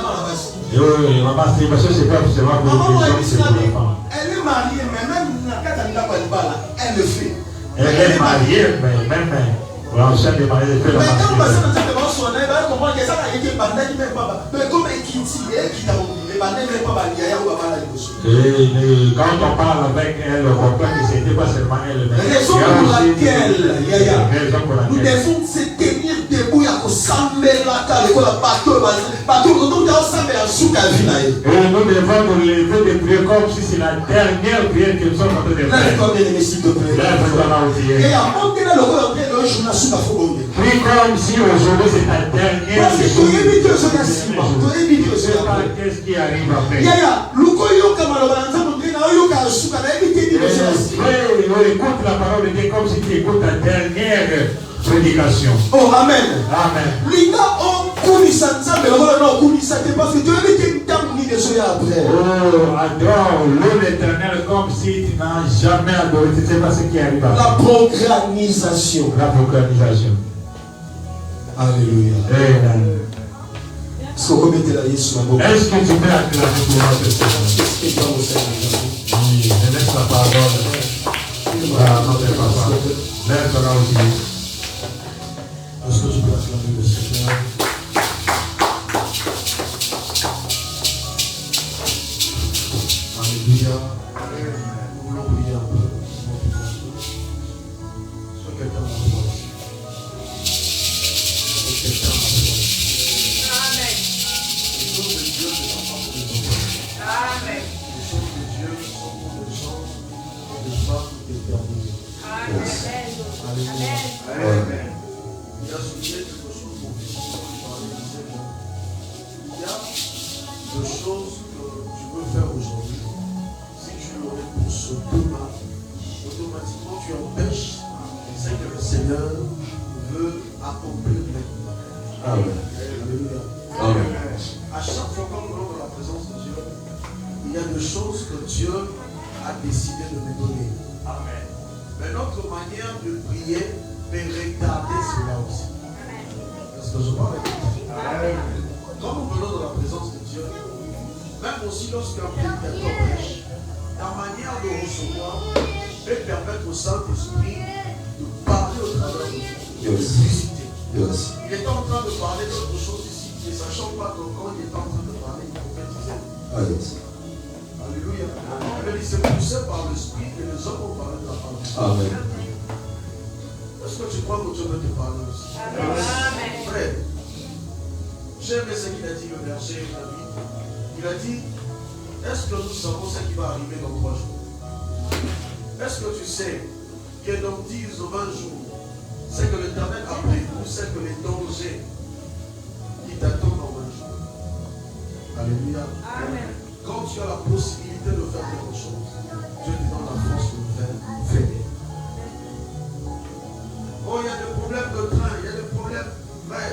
Oui, la masturbation, c'est pas forcément pour les gens, c'est pour les femmes. Elle est mariée, mais même elle le fait. Elle est mariée, mais même l'ancien des mariés fait la masturbation. Mais comme elle quand on parle avec elle, on comprend que ce n'était pas seulement elle. Raison pour laquelle, nous devons se tenir debout. Et nous devons nous lever de prier comme si c'est la dernière prière que nous sommes en train de faire. Prie comme si aujourd'hui c'est ta dernière qu'est-ce qui arrive après? Écoute la parole de Dieu comme si tu écoutes ta dernière prédication. Oh, amen. Amen. Oh, adore l'éternel comme si tu n'as jamais adoré. Tu ne sais pas ce qui arrive après. La procrastination. La procrastination. Alléluia. Amen. Est-ce que tu peux acclamer pour notre Seigneur? Oui, je laisse la parole à notre papa. Lève-toi aussi. Est-ce que tu peux acclamer le Seigneur? Alléluia. Nous voulons prier un peu. Sur quelqu'un de la voix. Sur quelqu'un de la voix. Amen. Les choses de Dieu ne sont pas pour les enfants. Amen. Les choses de Dieu sont pour les gens qui ne sont pas déterminés. Amen. Alléluia. Amen. Il a souligné quelque chose pour vous. Il y a deux choses que tu veux faire aujourd'hui. Si tu l'aurais pour ce demain, automatiquement tu empêches ce que le Seigneur veut accomplir maintenant. Amen. Alléluia. Amen. À chaque fois qu'on nous dans la présence de Dieu, il y a des choses que Dieu a décidé de nous donner. Amen. Mais notre manière de prier peut retarder cela aussi. Est-ce que je parle avec vous? Quand nous venons dans la présence de Dieu, même aussi lorsqu'un prédicateur prêche, ta manière de recevoir peut permettre au Saint-Esprit de parler au travers de vous, de visiter. Il est en train de parler d'autre chose ici, ne sachant pas que quand il est en train de parler, il prophétise. Alléluia. Il dit c'est poussé par l'Esprit que les hommes ont parlé de la parole. Amen. Est-ce que tu crois que Dieu veut te parler aussi? Amen. Frère, j'ai aimé ce qu'il a dit le verset David. Il a dit, est-ce que nous savons ce qui va arriver dans 3 jours? Est-ce que tu sais que dans 10 ou 20 jours, c'est que l'Éternel a prévu, c'est que les dangers qui t'attendent dans 20 jours? Alléluia. Amen. Quand tu as la possibilité de faire quelque chose, Dieu te donne la force de le faire. Fais-le. Oh, il y a des problèmes de train, il y a des problèmes. Mais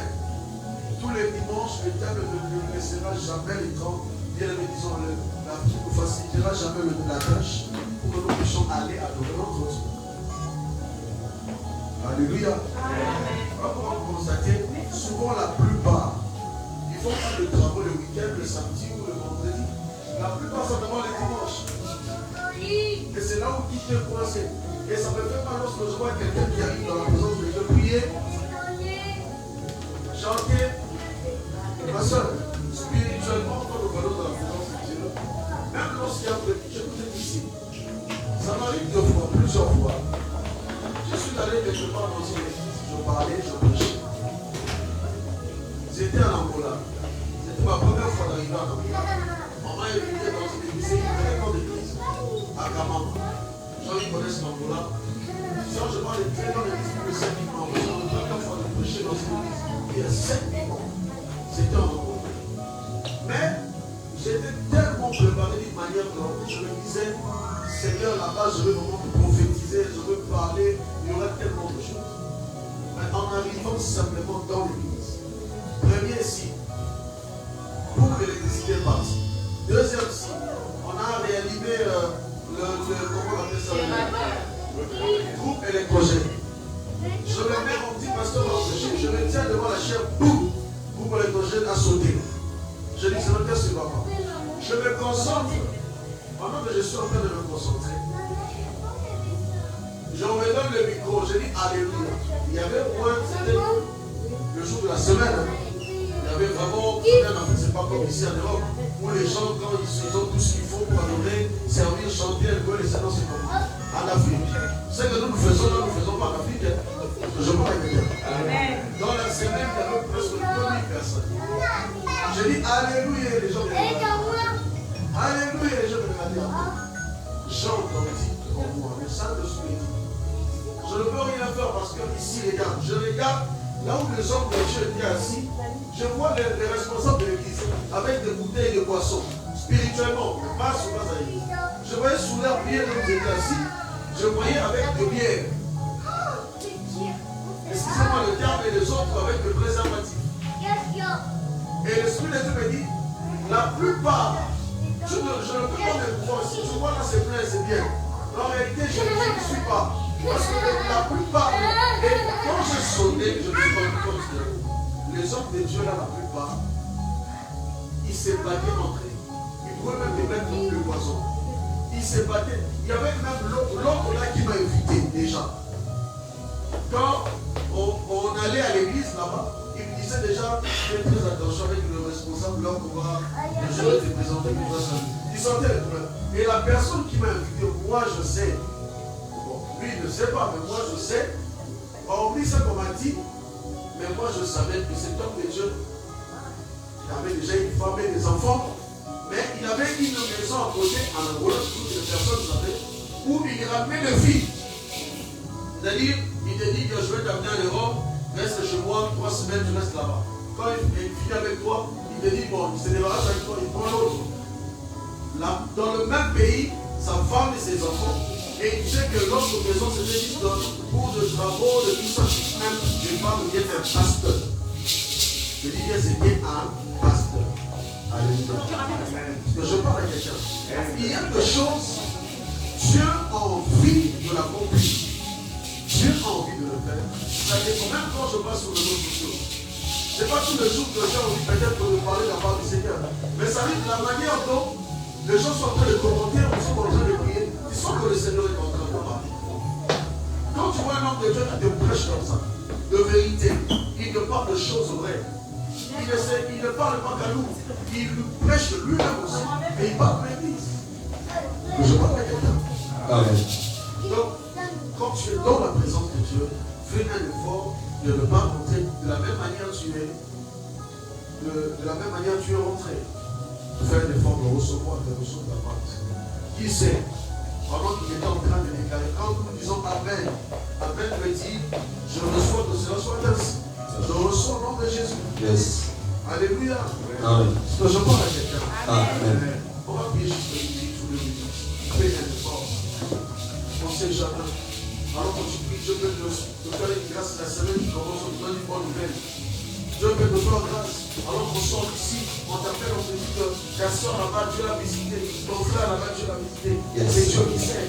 tous les dimanches, l'Éternel ne laissera jamais les temps. Bien aimé, disons, l'Afrique ne facilitera jamais la tâche pour que nous puissions aller adorer notre Dieu. Alléluia. Comme on constate, souvent la plupart, ils font pas de travaux le week-end, le samedi ou le vendredi. La plupart, ça demande les dimanches. Et c'est là où tout est coincé. Et ça me fait mal lorsque je vois quelqu'un qui arrive dans la présence de Dieu prier, chanter. Ma soeur, spirituellement, quand nous venons dans la présence de Dieu, même lorsqu'il y a un petit, je vous ai dit ici, ça m'arrive 2 fois, plusieurs fois. Je suis allé quelque part dans une église, je parlais, je prêchais. J'étais en Angola. C'était ma première fois d'arriver en Angola. Maman est venue dans une église, c'est une très grande église, à Kamama. Les gens qui connaissent l'Angola. Disons, je vois les très grandes églises pour le 5 dimanches. J'ai la première fois de prêcher dans une église. Il y a 5 dimanches. C'était en Angola. Mais j'étais tellement préparé d'une manière que je me disais, Seigneur, là-bas, je vais vraiment prophétiser, je veux parler, il y aura tellement de choses. Mais en arrivant simplement dans l'église, premier signe, pour que l'électricité passe. Deuxième signe, on a réanimé comment on appelle ça, le groupe électrogène. Je le mets, on dit, pasteur, je me tiens devant la chair, boum, groupe électrogène a sauté. Je dis, c'est le test, c'est pas. Je me concentre. Pendant que je suis en train de me concentrer, je me donne le micro, je dis Alléluia. Il y avait moins, c'était le jour de la semaine. Il y avait vraiment, en fait, c'est pas comme ici en Europe. où les gens, quand ils ont tout ce qu'il faut pour adorer, servir, chanter, louer les Seigneur, c'est comme en Afrique. Ce que nous faisons là, nous ne faisons pas en Afrique. Je vois avec bien. Dans la semaine, il y avait presque 2000 personnes. Je dis Alléluia, les gens viennent me regarder. Alléluia, les gens viennent me regarder. J'entends en moi, le Saint-Esprit. Je ne peux rien faire parce que ici, regarde, je regarde là où les hommes de Dieu étaient assis. Je vois les responsables de l'église avec des bouteilles de boissons, spirituellement, pas sur ma aïe. Je voyais sous leur pied là où ils étaient assis, je voyais avec de bière. Excusez-moi le terme, et les autres avec le préservatif. Et l'Esprit de Dieu me dit, la plupart, je ne peux pas me voir, si tu vois là c'est plein, c'est bien. En réalité, je ne suis pas. Parce que la plupart, et quand je sonnais, je me suis rendu compte que les hommes de Dieu là, la plupart, ils se battaient entre eux. Ils pouvaient même te mettre le poison. Ils se battaient. Il y avait même l'autre là qui m'a invité déjà. Quand on allait à l'église là-bas, il me disait déjà, fais très attention avec le responsable là qu'on va te présenter. Il sentait les problèmes. Et la personne qui m'a invité, moi je sais. Bon, lui il ne sait pas, mais moi je sais. Hormis ça qu'on m'a dit, mais moi je savais que cet homme de Dieu, il avait déjà une femme et des enfants, mais il avait une maison à côté en Angola, toutes les personnes avaient, où il ramenait des filles. C'est-à-dire, il te dit que je vais t'amener en Europe, reste chez moi 3 semaines, tu restes là-bas. Quand il finit avec toi, il te dit, bon, il se débarrasse avec toi, il prend l'autre. Là, dans le même pays, sa femme et ses enfants, et il disait que l'autre maison c'était juste pour de travaux, de tout ça. Même une femme qui est un pasteur. Je dis que c'était un pasteur. Alléluia. Parce que je parle à quelqu'un. Il y a des choses, Dieu a envie de l'accomplir. Dieu a envie de le faire. Ça dépend même quand je passe sur les réseaux sociaux. Ce n'est pas tous les jours que j'ai envie peut-être de parler de la part du Seigneur. Mais ça arrive de la manière dont les gens sont en train de commenter, ils sont en train de prier. Ils sentent que le Seigneur est en train de parler. Quand tu vois un homme de Dieu qui te prêche comme ça, de vérité, il te parle de choses vraies. Il ne parle pas qu'à nous. Il prêche lui-même aussi. Et il parle de l'église. Je parle à quelqu'un. Donc, quand tu es dans la présence de Dieu, fais un effort de ne pas rentrer de la même manière tu es. De la même manière tu es rentré. Fais un effort de recevoir la part. Qui sait, pendant qu'il était en train de déclarer, quand nous disons Amen, Amen me dit, je reçois que cela soit ainsi. Je reçois au nom de Jésus. Yes. Alléluia. Amen. Est-ce que je parle à quelqu'un? Amen. On va prier juste une minute ou 2 minutes. Fais un effort. On ne sait jamais. Alors quand tu pries, Dieu peut te faire une grâce la semaine qui commence, on te donne une bonne nouvelle. Dieu peut te faire grâce. Alors qu'on sort ici, on t'appelle, on te dit que ta soeur là-bas, Dieu l'a visité, ton frère là-bas, Dieu l'a visité. Yes. C'est Dieu qui sait.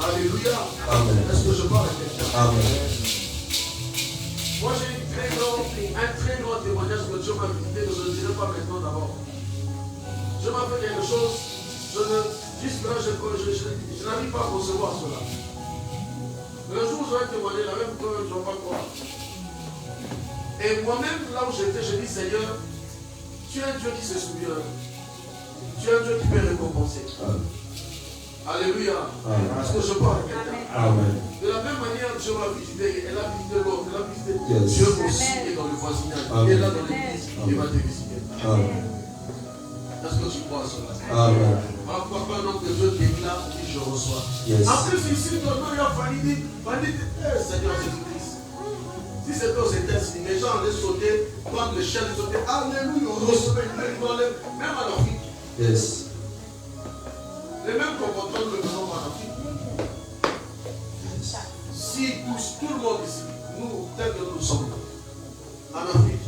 Alléluia. Amen. Est-ce que je parle à quelqu'un? Amen. Moi j'ai un très grand témoignage que Dieu m'a visité, que je ne dirai pas maintenant d'abord. Dieu m'a fait quelque chose, jusque-là, je n'arrive pas à concevoir cela. Le jour où je vais témoigner, la même chose, je ne vais pas croire. Et moi-même, là où j'étais, je dis, Seigneur, tu es un Dieu qui se souvient. Tu es un Dieu qui peut récompenser. Alléluia. Est-ce que je parle à quelqu'un? Amen. De la même manière, Dieu m'a visité, elle a visité l'autre, elle a visité. Yes. Dieu aussi est dans le voisinage. Il est là dans l'église, il va te visiter. Amen. Est-ce que tu crois à cela? Amen. Pourquoi pas donc que Dieu déclare et je reçois? Yes. Après, ici, ton nom, il a fallu dire, Seigneur Jésus-Christ. Si c'était aux États-Unis, les gens allaient sauter, prendre le chien, sauter, Alléluia, on recevait une même en Afrique. Yes. Les mêmes comportements que nous avons en Afrique. Si tout le monde ici, nous, tel que nous sommes, en Afrique,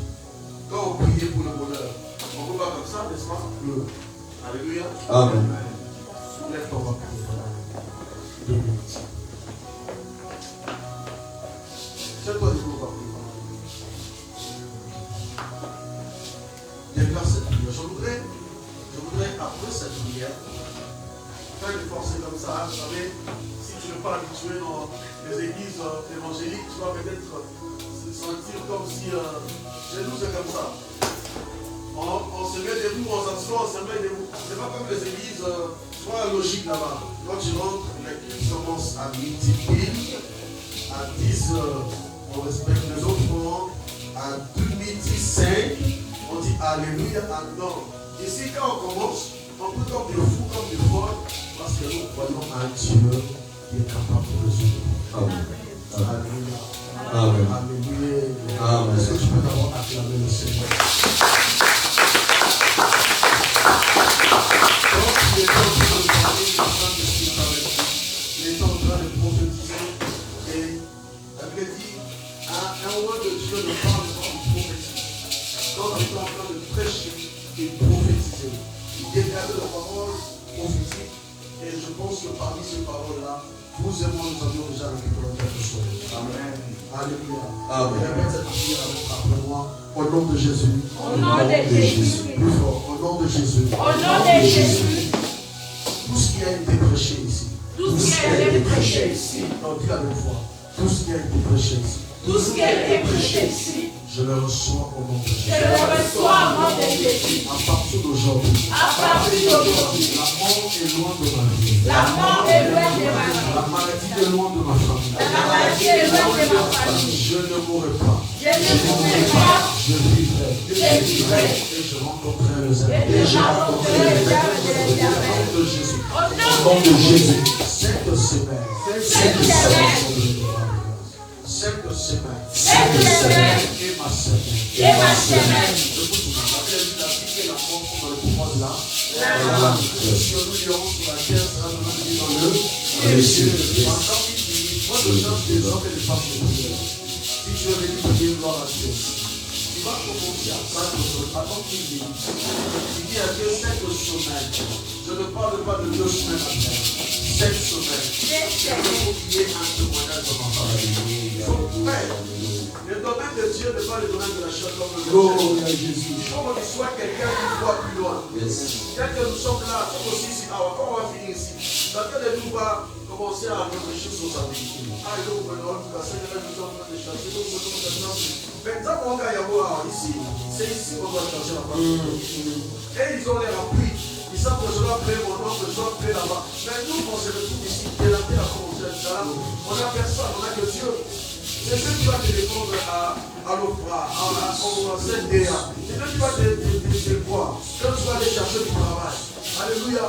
quand on priait pour le bonheur, on ne peut pas comme ça, n'est-ce pas? Alléluia. Amen. Lève ton bras. C'est quoi du coup, on va prier? Déclare cette prière. Je voudrais, après cette prière, faire une force comme ça. Vous savez, si tu n'es pas habitué dans les églises évangéliques, tu vas peut-être se sentir comme si chez nous c'est comme ça. On se met debout, on s'assoit, on se met debout. C'est pas comme les églises, soit logique là-bas. Quand tu rentres, les cultes commencent à midi pile, à 10 heures, on respecte les autres moments, à 2h05, on dit Alléluia, non. Ici, quand on commence, on peut comme du fou, comme du fort, parce que nous croyons à un Dieu qui est capable de résoudre. Amen. Alléluia. Amen. Alléluia. Amen. Est-ce que tu peux d'abord acclamer le Seigneur? Donc, il est en train de parler, il est en train de prophétiser, et la Bible dit, un roi de Dieu ne parle pas, il prophétise. Quand il est en train de prêcher, il prophétise. Il déclare la parole prophétique, et je pense que parmi ces paroles-là, vous et moi, nous avions déjà récupéré quelque chose. Amen. Alléluia. Amen. Répète cette prière après moi. Au nom de Jésus. Au nom de Jésus. Plus fort. Au nom de Jésus. Au nom de Jésus. Tout ce qui a été prêché ici. Tout ce qui a été prêché ici. Non, dis la même fois. Tout ce qui a été prêché ici. Tout ce qui a été prêché ici. Je le reçois au nom de Jésus. Je le reçois au nom de Jésus. À partir d'aujourd'hui. À partir d'aujourd'hui. La mort est loin de ma vie. La mort est loin de ma vie. La maladie est loin de ma famille. La maladie est loin de ma famille. Je ne mourrai pas. Je ne mourrai pas. Je vivrai. Je vivrai. Et je rencontrerai le Seigneur. Et je rencontrerai le Seigneur de l'Éternel. Au nom de Jésus. Au nom de Jésus. Cette semaine. Cette semaine. Cette semaine. Cette semaine. Et ma semaine. Et ma semaine. Je vous demande, la vie et la mort sont dans le pouvoir de la La si nous lirons sur la terre, sera donné dans le cieux. Maintenant, il dit, moi je cherche des hommes et des femmes de prière. Si tu veux venir prier, gloire à Dieu. Tu vas commencer à battre le sol. Attends qu'il dise. Il dit à Dieu, cette semaine. Je ne parle pas de 2 semaines après. Cette semaine. Je veux oublier un témoignage de ma famille. Son père. Le domaine de Dieu n'est pas le domaine de la chair comme le domaine de Jésus. Il faut qu'il soit quelqu'un qui voit plus loin. Dès que nous sommes là, nous aussi ici, quand on va finir ici, chacun de nous va commencer à réfléchir sur sa vie. Ah, il faut que nous passions nous sommes en train de chercher, nous sommes en train de chercher. Mais tant qu'on va y avoir ici, c'est ici qu'on doit chercher la parole. Et ils ont les remplis. Ils savent que je dois prier mon nom, que je dois prier là-bas. Mais nous, on se retrouve ici, et la terre a commencé à être là. On n'a personne, on n'a que Dieu. C'est Dieu qui va te répondre à l'Ophra, au CDA. C'est Dieu qui va te voir. Quand tu vas aller chercher du travail. Alléluia.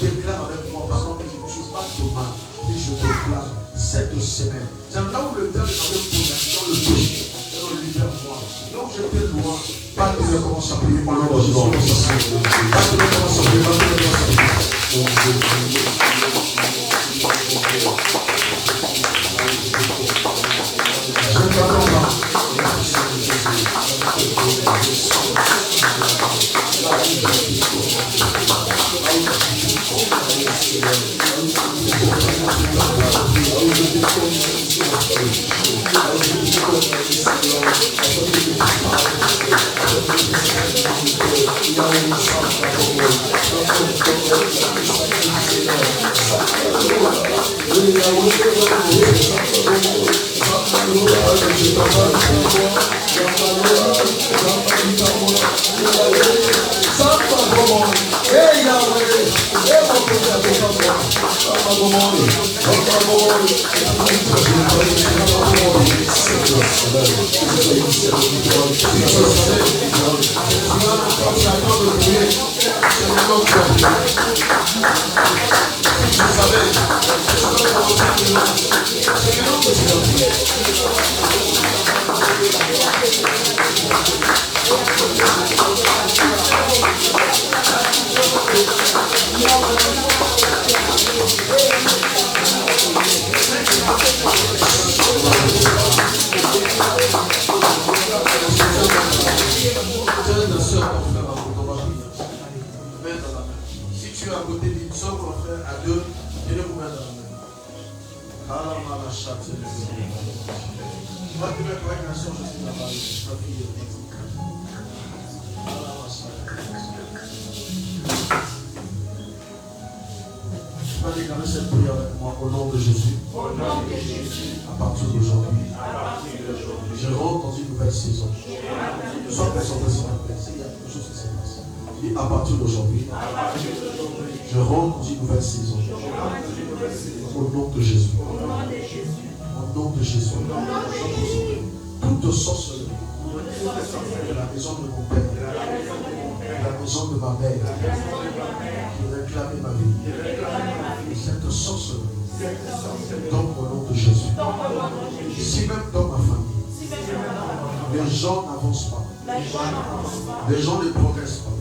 Déclare avec moi, parce que je ne suis pas Thomas. Et je déclare cette semaine. C'est là où le diable avait posé dans le péché. Et on lui fait moi. Donc je te loin. Pas que je commence à prier mon nom de Jésus. Pas que je commence à prier, pas que je commence à prier. déclarer cette prière avec moi au nom de Jésus. À partir d'aujourd'hui, je rentre dans une nouvelle saison. Sois concentré sur la paix. Il y a quelque chose qui se passe. Et à partir d'aujourd'hui, je rentre dans une nouvelle saison. Au nom de Jésus. Au nom de Jésus. Toute sorcellerie de la maison de mon père, de la maison de ma mère, qui réclamait ma vie, cette sorcellerie, dans le nom de Jésus. Si même dans ma famille, les gens n'avancent pas, les gens ne progressent pas,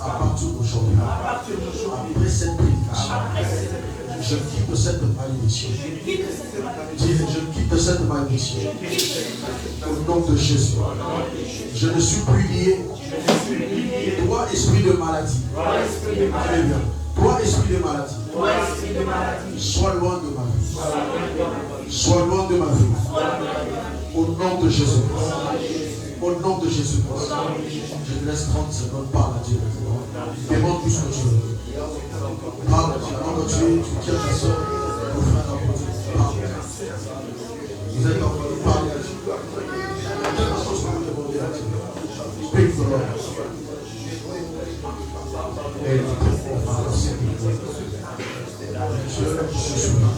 à partir d'aujourd'hui, après cette prédication, je quitte cette malédiction. Je quitte cette malédiction. Au nom de Jésus. Je ne suis plus lié. Toi, esprit de maladie. Allez bien. Toi, esprit de maladie. Sois loin de ma vie. Sois loin de ma vie. Au nom de Jésus. Au nom de Jésus. Je te laisse 30 secondes. Parle à Dieu. Demande tout ce que tu veux. Parle à Dieu. Avant que tu tiens ta soeur, ton frère d'apôtre. Parle. Vous êtes en train de parler à Dieu. Quelle chose que vous demandez à Dieu. Speak the Lord. Et je suis là.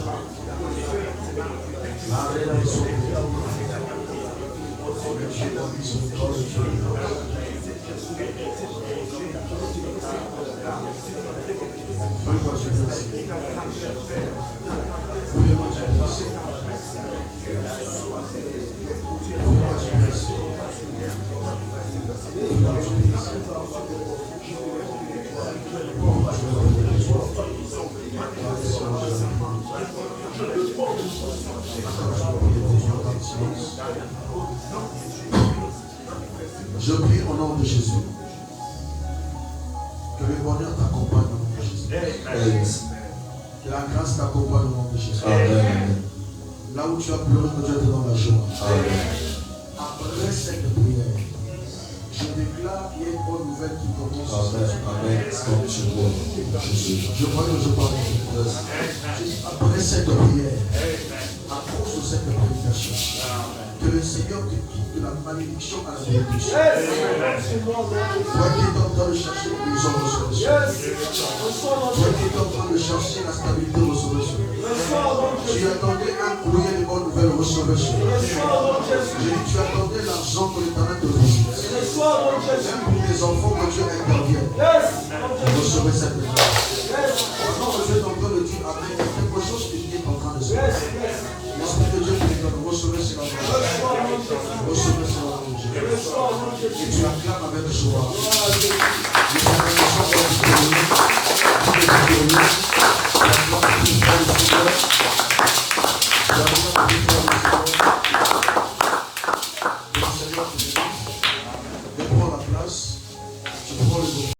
Je prie au nom de Jésus que le bonheur t'accompagne au nom de Jésus. Que la grâce t'accompagne au nom de Jésus. Amen. Là où tu as pleuré, que Dieu te donne la joie. Amen. Après cette prière, je déclare qu'il y a une bonne nouvelle qui commence. Amen. Amen. Je crois que je parle. Après cette prière, à cause de cette prédication, que le Seigneur te quitte de la malédiction à la bénédiction. Toi qui es en train de chercher une maison de solution. Toi qui es en train de chercher la stabilité de solution. Tu attendais un courrier de bonne nouvelle recevez cela. J'ai dit tu attendais l'argent que l'Éternel te visite. Même pour tes enfants que Dieu intervienne. Recevez cette bénédiction. Maintenant vous êtes en train de dire Amen. Il y a quelque chose qui est en train de se passer. L'Esprit de Dieu te donne, recevez cela. Recevez cela. Et tu acclames avec joie. Tu acclames avec joie.